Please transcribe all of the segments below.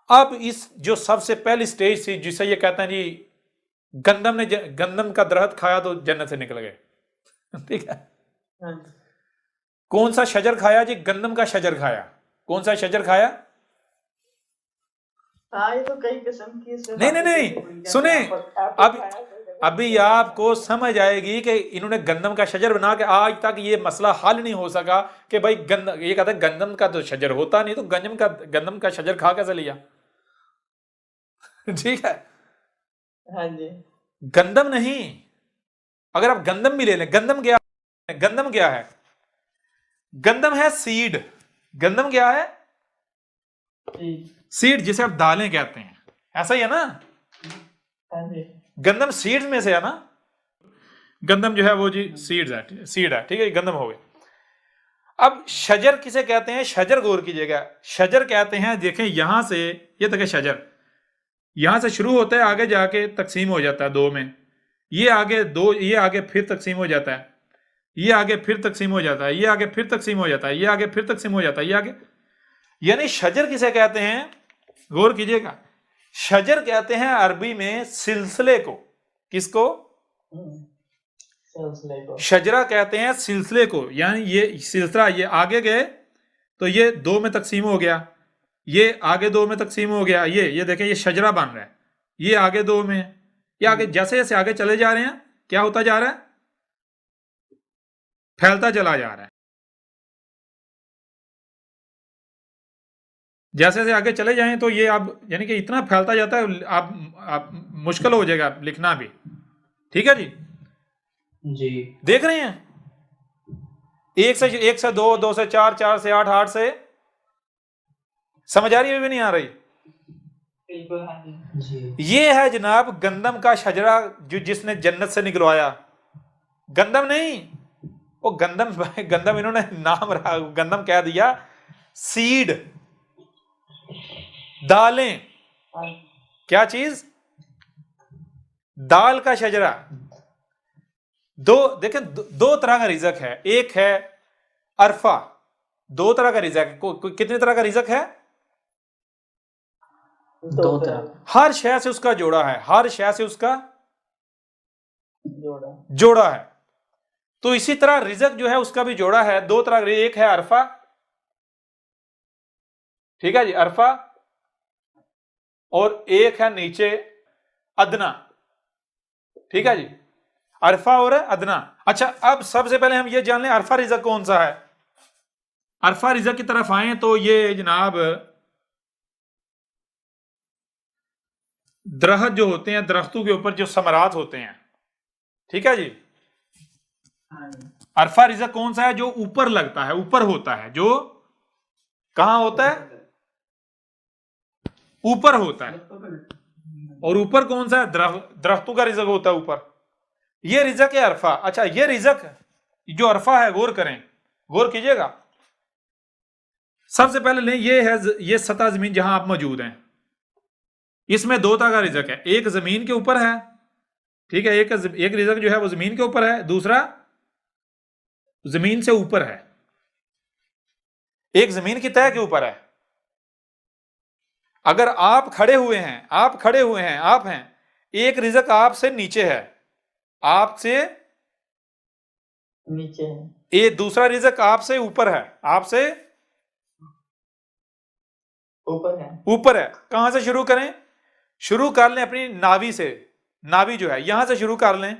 اب اس جو سب سے پہلی سٹیج تھی جسے یہ کہتے ہیں جی گندم کا درخت کھایا تو جنت سے نکل گئے، ٹھیک ہے، کون سا شجر کھایا جی؟ گندم کا شجر کھایا۔ کون سا شجر کھایا؟ یہ تو کئی قسم کی نہیں سنیں، ابھی آپ کو سمجھ آئے گی کہ انہوں نے گندم کا شجر بنا کے آج تک یہ مسئلہ حل نہیں ہو سکا کہ بھائی یہ کہتا ہے گندم کا تو شجر ہوتا نہیں، تو گندم کا شجر کھا کیسے لیا؟ ٹھیک ہے، ہاں جی، گندم نہیں، اگر آپ گندم بھی لے لیں، گندم کیا ہے؟ گندم ہے سیڈ۔ گندم کیا ہے؟ سیڈ، جسے آپ دالیں کہتے ہیں، ایسا ہی ہے نا؟ گندم سیڈ میں سے ہے نا؟ گندم جو ہے وہ جی سیڈ ہے، ٹھیک ہے، گندم ہو گئے۔ اب شجر کسے کہتے ہیں؟ شجر غور کیجئے گا، شجر کہتے ہیں، دیکھیں یہاں سے یہ تک شجر یہاں سے شروع ہوتا ہے، آگے جا کے تقسیم ہو جاتا ہے دو میں، یہ آگے دو، یہ آگے پھر تقسیم ہو جاتا ہے، یہ آگے پھر تقسیم ہو جاتا ہے، یہ آگے پھر تقسیم ہو جاتا ہے، یہ آگے پھر تقسیم ہو جاتا ہے، یہ آگے، یعنی شجر کسے کہتے ہیں؟ غور کیجئے گا، شجر کہتے ہیں عربی میں سلسلے کو۔ کس کو؟ شجرہ کہتے ہیں سلسلے کو، یعنی یہ سلسلہ، یہ آگے گئے تو یہ دو میں تقسیم ہو گیا، یہ آگے دو میں تقسیم ہو گیا، یہ دیکھیں یہ شجرہ بن رہا ہے، یہ آگے دو میں، یہ آگے جیسے جیسے آگے چلے جا رہے ہیں کیا ہوتا جا رہا ہے؟ پھیلتا چلا جا رہا ہے، جیسے جیسے آگے چلے جائیں تو یہ اب یعنی کہ اتنا پھیلتا جاتا ہے، آپ مشکل ہو جائے گا لکھنا بھی، ٹھیک ہے جی، دیکھ رہے ہیں، ایک سے دو، دو سے چار، چار سے آٹھ، آٹھ سے، سمجھ آ رہی ہے بھی نہیں آ رہی؟ یہ ہے جناب گندم کا شجرہ جس نے جنت سے نکلوایا۔ گندم نہیں، وہ گندم انہوں نے نام رہا، گندم کہہ دیا، سیڈ، دالیں، کیا چیز؟ دال کا شجرہ۔ دیکھیں دو طرح کا رزق ہے، ایک ہے عرفہ، دو طرح کا رزق ہے، کتنے طرح کا رزق ہے؟ دو طرح، ہر شے سے اس کا جوڑا ہے، ہر شے سے اس کا جوڑا ہے، تو اسی طرح رزق جو ہے اس کا بھی جوڑا ہے، دو طرح، ایک ہے عرفہ، ٹھیک ہے جی، عرفہ، اور ایک ہے نیچے ادنا، ٹھیک ہے جی، عرفہ اور ادنا۔ اچھا اب سب سے پہلے ہم یہ جان لیں عرفہ رزق کون سا ہے۔ عرفہ رزق کی طرف آئیں تو یہ جناب درخت جو ہوتے ہیں، درختوں کے اوپر جو ثمرات ہوتے ہیں، ٹھیک ہے جی، عرفہ رزق کون سا ہے؟ جو اوپر لگتا ہے، اوپر ہوتا ہے، جو کہاں ہوتا ہے؟ اوپر ہوتا ہے، اور اوپر کون سا ہے؟ درختوں کا رزق ہوتا ہے اوپر، یہ رزق ہے عرفہ۔ اچھا یہ رزق جو عرفہ ہے، غور کریں، غور کیجئے گا، سب سے پہلے لیں یہ سطح زمین جہاں آپ موجود ہیں، اس میں دو طرح کا رزق ہے، ایک زمین کے اوپر ہے، ٹھیک ہے، ایک رزق جو ہے وہ زمین کے اوپر ہے، دوسرا زمین سے اوپر ہے، ایک زمین کی تہہ کے اوپر ہے۔ اگر آپ کھڑے ہوئے ہیں، آپ ہیں، ایک رزق آپ سے نیچے ہے، آپ سے نیچے ہے، ایک دوسرا رزق آپ سے اوپر ہے، آپ سے اوپر ہے۔ کہاں سے شروع کریں؟ شروع کر لیں اپنی ناوی سے، ناوی جو ہے یہاں سے شروع کر لیں،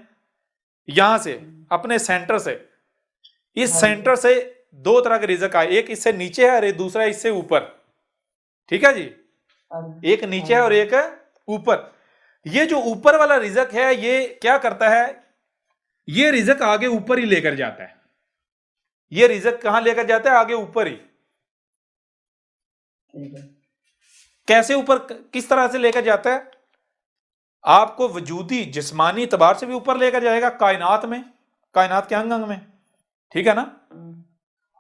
یہاں سے اپنے سینٹر سے، اس سینٹر سے دو طرح کے رزق آئے، ایک اس سے نیچے ہے اور ایک دوسرا اس سے اوپر، ٹھیک ہے جی، ایک نیچے ہے اور ایک اوپر۔ یہ جو اوپر والا رزق ہے یہ کیا کرتا ہے؟ یہ رزق آگے اوپر ہی لے کر جاتا ہے، یہ رزق کہاں لے کر جاتا ہے؟ آگے اوپر ہی۔ کیسے اوپر، کس طرح سے لے کر جاتا ہے؟ آپ کو وجودی جسمانی اعتبار سے بھی اوپر لے کر جائے گا، کائنات میں، کائنات کے انگ میں، ٹھیک ہے نا،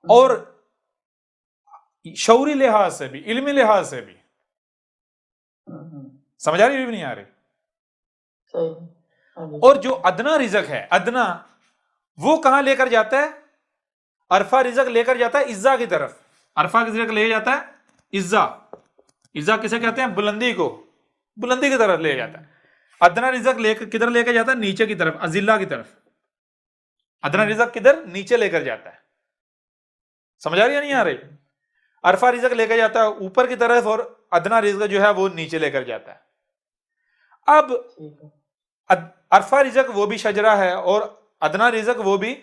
اور شعوری لحاظ سے بھی، علمی لحاظ سے بھی، سمجھ آ رہی بھی نہیں آ رہی؟ اور جو ادنا رزق ہے، ادنا، وہ کہاں لے کر جاتا ہے؟ عرفہ رزق لے کر جاتا ہے عزا کی طرف، عرفہ کی رزق لے جاتا ہے عزا، عزا کسے کہتے ہیں؟ بلندی کو، بلندی کی طرف لے جاتا ہے. ادنا رزق کدھر لے کے جاتا ہے؟ نیچے کی طرف، اذلہ کی طرف. ادنا رزق کدھر؟ نیچے لے کر جاتا ہے. سمجھ آ رہی ہے نہیں آ رہی؟ عرفہ رزق لے کے جاتا ہے اوپر کی طرف، اور ادنا رزق جو ہے وہ نیچے لے کر جاتا ہے. اب ٹھیک ہے. عرفہ رزق وہ بھی شجرہ ہے، اور ادنا رزق وہ بھی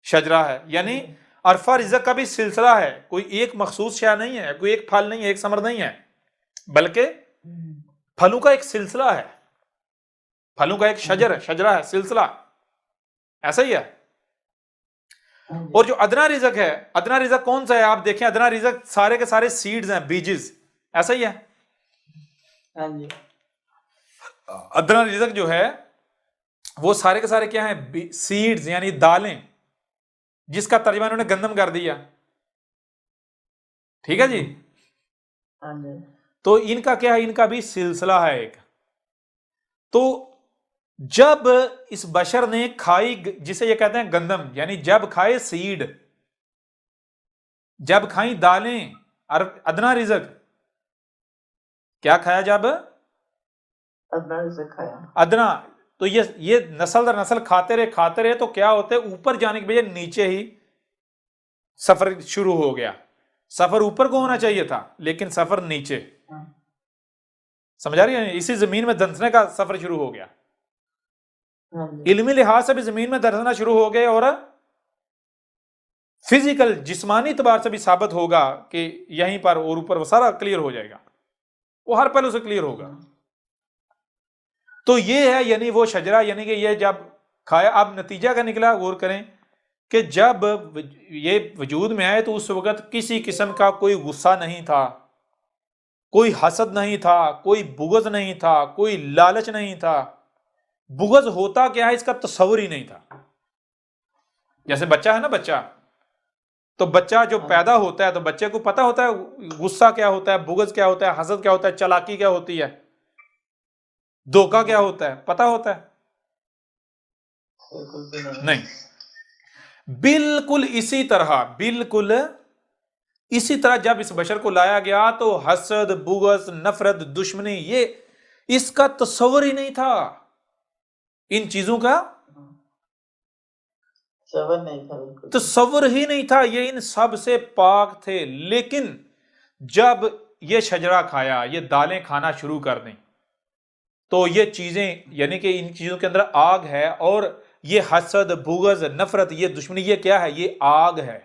شجرہ ہے. یعنی عرفہ رزق کا بھی سلسلہ ہے، کوئی ایک مخصوص شے نہیں ہے، کوئی ایک پھل نہیں ہے، ایک ثمر نہیں ہے، بلکہ پھلوں کا ایک سلسلہ ہے، پھلوں کا ایک شجرہ ہے، سلسلہ ایسا ہی ہے. اور جو ادنا رزق ہے، ادنا رزق کون سا ہے؟ آپ دیکھیں ادنا رزق سارے کے سارے سیڈز ہیں، بیجز، ایسا ہی ہے. ہاں جی. ادنا رزق جو ہے وہ سارے کے سارے کیا ہیں؟ سیڈز، یعنی دالیں، جس کا ترجمہ انہوں نے گندم کر دیا. ٹھیک ہے جی. ہاں جی. تو ان کا کیا ہے؟ ان کا بھی سلسلہ ہے ایک. تو جب اس بشر نے کھائی، جسے یہ کہتے ہیں گندم، یعنی جب کھائے سیڈ، جب کھائیں دالیں، ادنا رزق، کیا کھایا؟ جب ادنا رزق کھایا. ادنا، تو یہ نسل در نسل کھاتے رہے تو کیا ہوتے؟ اوپر جانے کے بجائے نیچے ہی سفر شروع ہو گیا. سفر اوپر کو ہونا چاہیے تھا، لیکن سفر نیچے. سمجھ آ رہی ہے؟ اسی زمین میں دھنسنے کا سفر شروع ہو گیا. علمی لحاظ سے بھی زمین میں دھنسنا شروع ہو گئے، اور فزیکل جسمانی اعتبار سے بھی ثابت ہوگا کہ یہیں پر اور اوپر وہ سارا کلیئر ہو جائے گا، وہ ہر پہلو سے کلیئر ہوگا. تو یہ ہے یعنی وہ شجرہ، یعنی کہ یہ جب کھایا. اب نتیجہ کا نکلا، غور کریں کہ جب یہ وجود میں آئے تو اس وقت کسی قسم کا کوئی غصہ نہیں تھا، کوئی حسد نہیں تھا، کوئی بغض نہیں تھا، کوئی لالچ نہیں تھا. بغض ہوتا کیا ہے اس کا تصور ہی نہیں تھا. جیسے بچہ ہے نا، بچہ تو بچہ جو پیدا ہوتا ہے تو بچے کو پتا ہوتا ہے غصہ کیا ہوتا ہے، بغض کیا ہوتا ہے، حسد کیا ہوتا ہے، چالاکی کیا ہوتی ہے، دھوکہ کیا ہوتا ہے، پتا ہوتا ہے؟ نہیں. بالکل اسی طرح جب اس بشر کو لایا گیا تو حسد، بغض، نفرت، دشمنی، یہ اس کا تصور ہی نہیں تھا. ان چیزوں کا تصور ہی نہیں تھا. یہ ان سب سے پاک تھے. لیکن جب یہ شجرہ کھایا، یہ دالیں کھانا شروع کر دیں، تو یہ چیزیں، یعنی کہ ان چیزوں کے اندر آگ ہے. اور یہ حسد، بغض، نفرت، یہ دشمنی، یہ کیا ہے؟ یہ آگ ہے.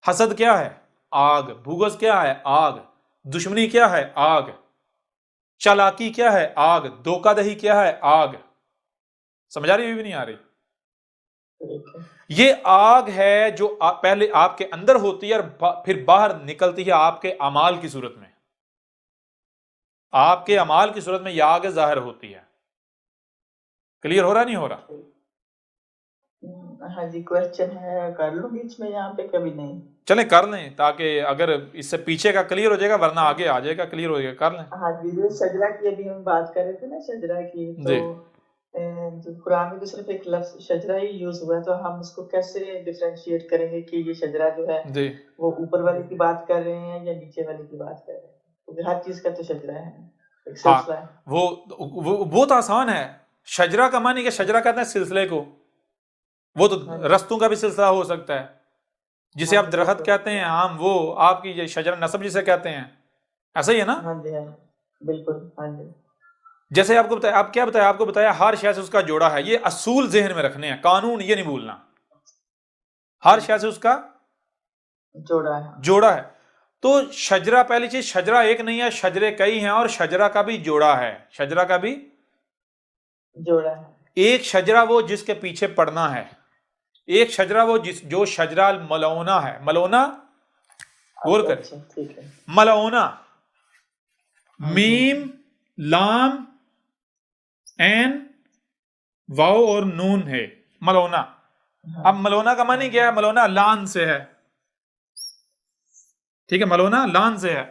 حسد کیا ہے؟ آگ. بغض کیا ہے؟ آگ. دشمنی کیا ہے؟ آگ. چالاکی کیا ہے؟ آگ. دھوکہ دہی کیا ہے؟ آگ. سمجھ آ رہی بھی نہیں آ رہی؟ یہ آگ ہے جو پہلے آپ کے اندر ہوتی ہے اور پھر باہر نکلتی ہے آپ کے اعمال کی صورت میں. آپ کے اعمال کی صورت میں یہ آگ ظاہر ہوتی ہے. کلیئر ہو رہا نہیں ہو رہا؟ ہاں جی. کوشچن ہے، کر لوں بیچ میں یہاں پہ؟ کبھی نہیں. چلیں کر لیں، تاکہ اگر اس سے پیچھے کا کلیئر ہو جائے گا، ورنہ آگے آ جائے گا، کلیئر ہو جائے گا. کر لیں. ہاں جی. جو شجرہ کی ابھی ہم بات کر رہے تھے نا، شجرہ کی، تو قرآن میں تو صرف ایک لفظ شجرہ ہی یوز ہوا ہے، تو ہم اس کو کیسے ڈیفرینشیٹ کریں گے کہ یہ شجرہ جو ہے وہ اوپر والے کی بات کر رہے ہیں یا نیچے والے کی بات کر رہے ہیں؟ کیونکہ ہر چیز کا تو شجرہ ہے، ایک سلسلہ ہے. وہ بہت آسان ہے. شجرہ کا معنی کہ شجرہ کہتے ہیں سلسلے کو. وہ تو رستوں کا بھی سلسلہ ہو سکتا ہے، جسے آپ درخت کہتے ہیں عام، وہ آپ کی یہ شجرہ نسب جسے کہتے ہیں، ایسا ہی ہے نا؟ ہاں جی. ہاں بالکل. ہاں جی. جیسے آپ کو بتایا، آپ کیا بتایا؟ آپ کو بتایا ہر شے سے اس کا جوڑا ہے. یہ اصول ذہن میں رکھنے ہیں، قانون یہ نہیں بھولنا. ہر شے سے اس کا جوڑا ہے. تو شجرہ، پہلی چیز، شجرہ ایک نہیں ہے، شجرے کئی ہیں، اور شجرہ کا بھی جوڑا ہے. شجرہ کا بھی جوڑا ہے. ایک شجرہ وہ جس کے پیچھے پڑنا ہے، ایک شجرہ وہ جو شجرہ ملعونہ ہے. ملعونہ، غور کریں، ملعونہ، میم، لام، این، واو اور نون ہے ملعونہ. اب ملعونہ کا معنی کیا ہے؟ ملعونہ لان سے ہے. ٹھیک ہے، ملعونہ لان سے ہے.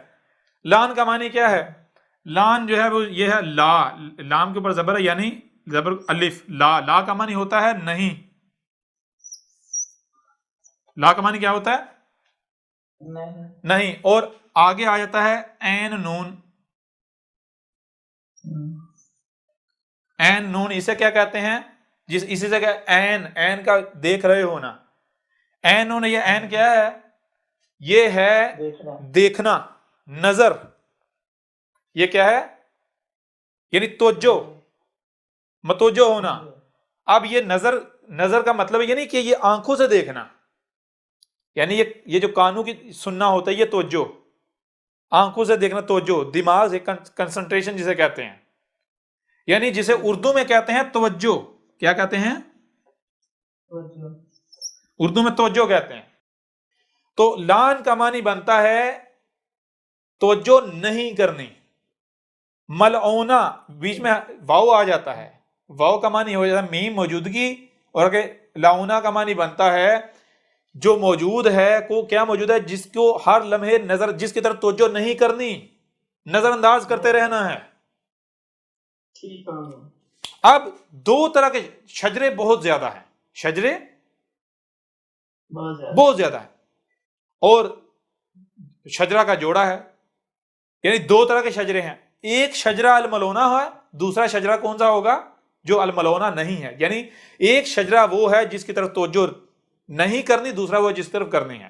لان کا معنی کیا ہے؟ لان جو ہے وہ یہ ہے لا، لام کے اوپر زبر ہے، یعنی زبر الف. لا کا معنی ہوتا ہے نہیں. لا کا معنی کیا ہوتا ہے؟ نہیں. اور آگے آ جاتا ہے این نون. این نون اسے کیا کہتے ہیں؟ اسی سے این کا دیکھ رہے ہو نا. این نون یہ این کیا ہے؟ یہ ہے دیکھنا، نظر. یہ کیا ہے؟ یعنی توجہ، متوجہ ہونا. اب یہ نظر کا مطلب یہ نہیں کہ یہ آنکھوں سے دیکھنا، یعنی یہ جو کانوں کی سننا ہوتا ہے یہ توجہ، آنکھوں سے دیکھنا توجہ، دماغ سے کنسنٹریشن جسے کہتے ہیں، یعنی جسے اردو میں کہتے ہیں توجہ. کیا کہتے ہیں؟ اردو میں توجہ کہتے ہیں. تو لان کا معنی بنتا ہے توجہ نہیں کرنی. ملعونہ بیچ میں واو آ جاتا ہے، واو کا معنی ہو جاتا ہے میم موجودگی، اور کہ لاؤنا کا معنی بنتا ہے جو موجود ہے کو کیا موجود ہے، جس کو ہر لمحے نظر، جس کی طرف توجہ نہیں کرنی، نظر انداز کرتے رہنا ہے. اب دو طرح کے شجرے بہت زیادہ ہیں، شجرے بہت زیادہ ہیں، اور شجرہ کا جوڑا ہے، یعنی دو طرح کے شجرے ہیں. ایک شجرہ الملونہ ہے، دوسرا شجرہ کون سا ہوگا؟ جو الملونہ نہیں ہے. یعنی ایک شجرہ وہ ہے جس کی طرف توجہ نہیں کرنی، دوسرا وہ جس کی طرف کرنی ہے.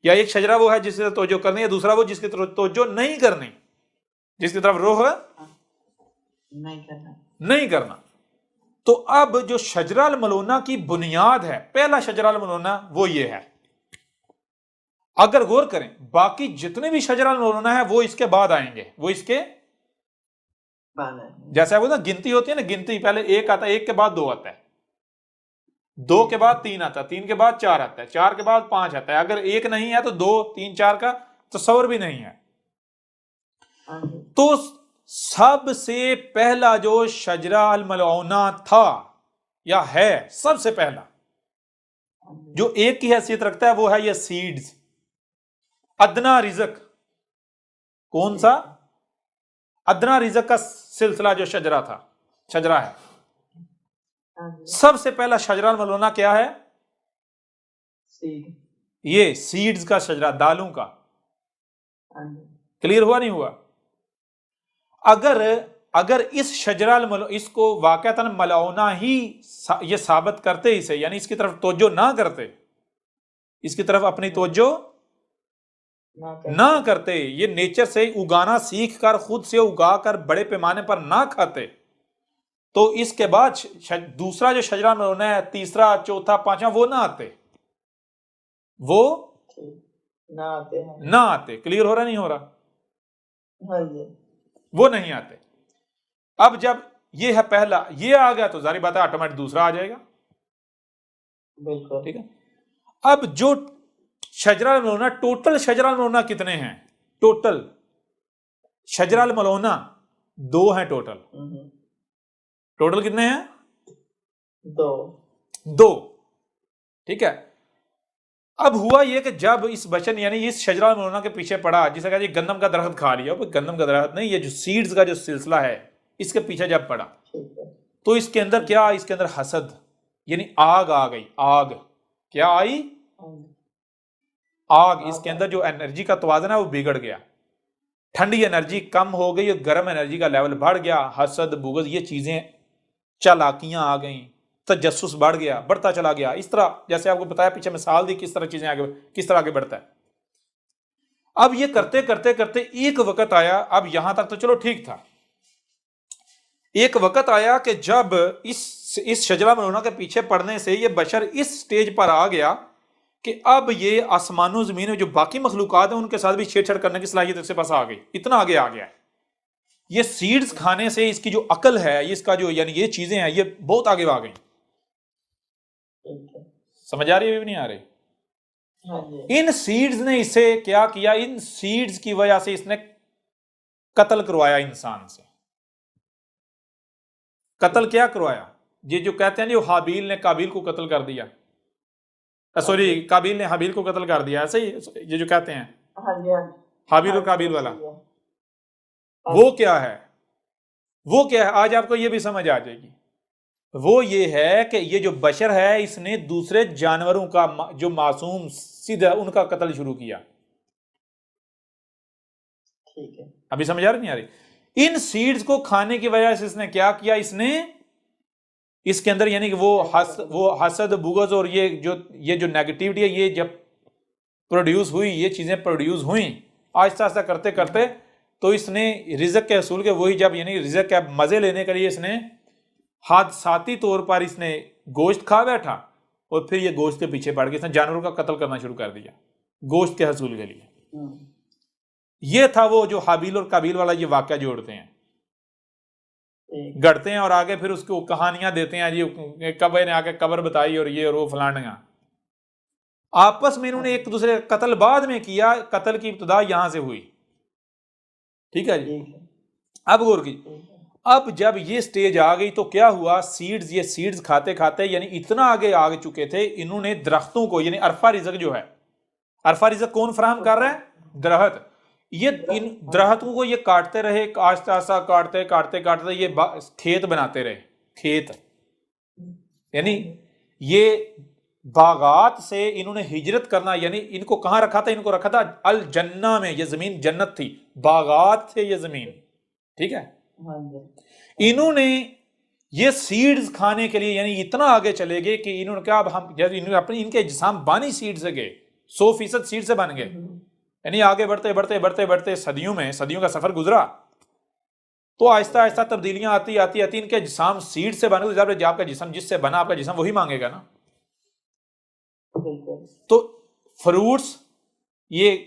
یا ایک شجرہ وہ ہے جس کی طرف توجہ کرنی ہے، دوسرا وہ جس کی طرف توجہ نہیں کرنی، جس کی طرف رخ نہیں کرنا. تو اب جو شجرہ الملونہ کی بنیاد ہے، پہلا شجرہ الملونہ وہ یہ ہے. اگر غور کریں باقی جتنے بھی شجرہ الملونہ ہیں وہ اس کے بعد آئیں گے، وہ اس کے جیسے آپ کو نا گنتی ہوتی ہے نا، گنتی پہلے ایک آتا ہے، ایک کے بعد دو آتا ہے، دو کے بعد تین آتا ہے، تین کے بعد چار آتا ہے، چار کے بعد پانچ آتا ہے. اگر ایک نہیں ہے تو دو تین چار کا تصور بھی نہیں ہے. تو سب سے پہلا جو شجرہ الملعونہ تھا یا ہے، سب سے پہلا جو ایک کی حیثیت رکھتا ہے وہ ہے یہ سیڈز. ادنا رزق، کون سا؟ ادنا رزق کا سلسلہ جو شجرہ تھا، شجرہ ہے. سب سے پہلا شجرہ الملعونہ کیا ہے؟ یہ سیڈز کا شجرہ، دالوں کا. کلیئر ہوا نہیں ہوا؟ اگر اس شجرہ اس کو واقعتاً ملعونہ ہی یہ ثابت کرتے اسے، یعنی اس کی طرف توجہ نہ کرتے، اس کی طرف اپنی توجہ نہ کرتے، یہ نیچر سے اگانا سیکھ کر خود سے اگا کر بڑے پیمانے پر نہ کھاتے، تو اس کے بعد دوسرا جو شجرہ الملعونہ ہے، تیسرا چوتھا پانچواں وہ نہ آتے، وہ نہ آتے. کلیئر ہو رہا نہیں ہو رہا؟ وہ نہیں آتے. اب جب یہ ہے پہلا، یہ آ گیا تو ظاہر بات ہے آٹومیٹک دوسرا آ جائے گا. ٹھیک ہے. اب جو شجرہ الملعونہ، ٹوٹل شجرہ الملعونہ کتنے ہیں؟ ٹوٹل شجرہ الملعونہ دو ہیں. ٹوٹل کتنے ہیں؟ دو. ٹھیک ہے. اب ہوا یہ کہ جب اس بچن یعنی اس شجرہ الملعونہ کے پیچھے پڑا، جسے کہا جی گندم کا درخت کھا لیا، گندم کا درخت نہیں، یہ جو سیڈز کا جو سلسلہ ہے اس کے پیچھے جب پڑا تو اس کے اندر کیا؟ اس کے اندر حسد، یعنی آگ آ گئی. آگ کیا آئی؟ آگ. اس کے اندر جو انرجی کا توازن ہے وہ بگڑ گیا، ٹھنڈی انرجی کم ہو گئی اور گرم انرجی کا لیول بڑھ گیا. حسد، بغض، یہ چیزیں، چالاکیاں آ گئیں، تجسس بڑھ گیا، بڑھتا چلا گیا. اس طرح جیسے آپ کو بتایا پیچھے مثال دی کس طرح چیزیں آگے کس طرح آگے بڑھتا ہے. اب یہ کرتے کرتے کرتے ایک وقت آیا، اب یہاں تک تو چلو ٹھیک تھا، ایک وقت آیا کہ جب اس شجرہ الملعونہ کے پیچھے پڑنے سے یہ بشر اس سٹیج پر آ گیا کہ اب یہ آسمان و زمین میں جو باقی مخلوقات ہیں ان کے ساتھ بھی چھیڑ چھاڑ کرنے کی صلاحیت اس کے پاس آ گئی. اتنا آگے آ گیا ہے. یہ سیڈز کھانے سے اس کی جو عقل ہے، اس کا جو یعنی یہ چیزیں ہیں، یہ بہت آگے آ گئی. سمجھ آ رہی ہے بھی نہیں آ رہی؟ ان سیڈز نے اسے کیا کیا؟ ان سیڈز کی وجہ سے اس نے قتل کروایا انسان سے. قتل کیا کروایا؟ یہ جو کہتے ہیں جو حابیل نے قابیل کو قتل کر دیا، سوری قابیل نے حابیل کو قتل کر دیا، ایسے ہی یہ جو کہتے ہیں حابیل اور قابیل والا، وہ کیا ہے؟ وہ کیا ہے؟ آج آپ کو یہ بھی سمجھ آ جائے گی. وہ یہ ہے کہ یہ جو بشر ہے اس نے دوسرے جانوروں کا جو معصوم سیدھا ان کا قتل شروع کیا. ٹھیک ہے. ابھی سمجھ آ رہی نہیں آ رہی؟ ان سیڈز کو کھانے کی وجہ سے اس نے کیا کیا؟ اس نے اس کے اندر یعنی کہ وہ حسد بغض اور یہ جو نیگیٹیوٹی ہے یہ جب پروڈیوس ہوئی، یہ چیزیں پروڈیوس ہوئیں آہستہ آہستہ کرتے کرتے، تو اس نے رزق کے حصول کے وہی جب یعنی رزق کے مزے لینے کے لیے اس نے حادثاتی طور پر اس نے گوشت کھا بیٹھا اور پھر یہ گوشت کے پیچھے پڑ گیا، اس نے جانوروں کا قتل کرنا شروع کر دیا گوشت کے حصول کے لیے. یہ تھا وہ جو حابیل اور قابیل والا یہ واقعہ جوڑتے ہیں، گڑتے ہیں اور آگے پھر اس کو کہانیاں دیتے ہیں جی کبھی نے آگے قبر بتائی اور یہ اور وہ فلانیاں. آپس میں انہوں نے ایک دوسرے کا قتل بعد میں کیا، قتل کی ابتدا یہاں سے ہوئی. ٹھیک ہے جی. اب غور کی، اب جب یہ سٹیج آ گئی تو کیا ہوا؟ یہ سیڈز کھاتے کھاتے یعنی اتنا آگے آ چکے تھے، انہوں نے درختوں کو یعنی عرفہ رزق جو ہے، عرفہ رزق کون فراہم کر رہا ہے؟ درخت. یہ ان درختوں کو یہ کاٹتے رہے، آہستہ آہستہ کاٹتے کاٹتے کاٹتے یہ کھیت بناتے رہے. کھیت یعنی یہ باغات سے انہوں نے ہجرت کرنا، یعنی ان کو کہاں رکھا تھا؟ ان کو رکھا تھا الجنہ میں. یہ زمین جنت تھی، باغات تھے یہ زمین. ٹھیک ہے. انہوں نے یہ سیڈز کھانے کے لیے یعنی اتنا آگے چلے گئے کہ انہوں نے کہا اب ہم اپنی ان کے اجسام بانی سیڈ سے گئے، 100% سیڈ سے بن گئے. یعنی آگے بڑھتے بڑھتے بڑھتے بڑھتے صدیوں کا سفر گزرا تو آہستہ آہستہ تبدیلیاں آتی آتی آتی ان کے اجسام سیڈ سے بنے. جب آپ کا جسم جس سے بنا آپ کا جسم وہی مانگے گا نا. تو فروٹس یہ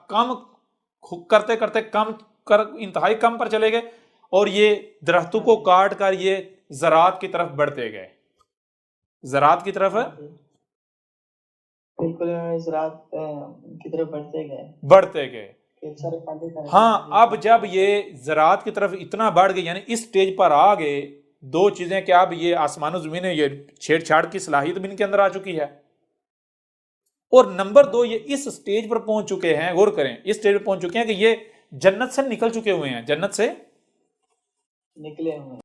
کم کرتے کرتے انتہائی کم پر چلے گئے اور یہ درختوں کو کاٹ کر یہ زراعت کی طرف بڑھتے گئے. زراعت کی طرف بالکل زراعت کی طرف بڑھتے گئے. ہاں اب جب یہ زراعت کی طرف اتنا بڑھ گئے یعنی اس سٹیج پر آ گئے، دو چیزیں کہ اب یہ آسمان و زمین یہ چھیڑ چھاڑ کی صلاحیت بھی ان کے اندر آ چکی ہے، اور نمبر 2 یہ اس سٹیج پر پہنچ چکے ہیں. غور کریں، اس سٹیج پر پہنچ چکے ہیں کہ یہ جنت سے نکل چکے ہوئے ہیں، جنت سے نکلے ہوئے ہیں.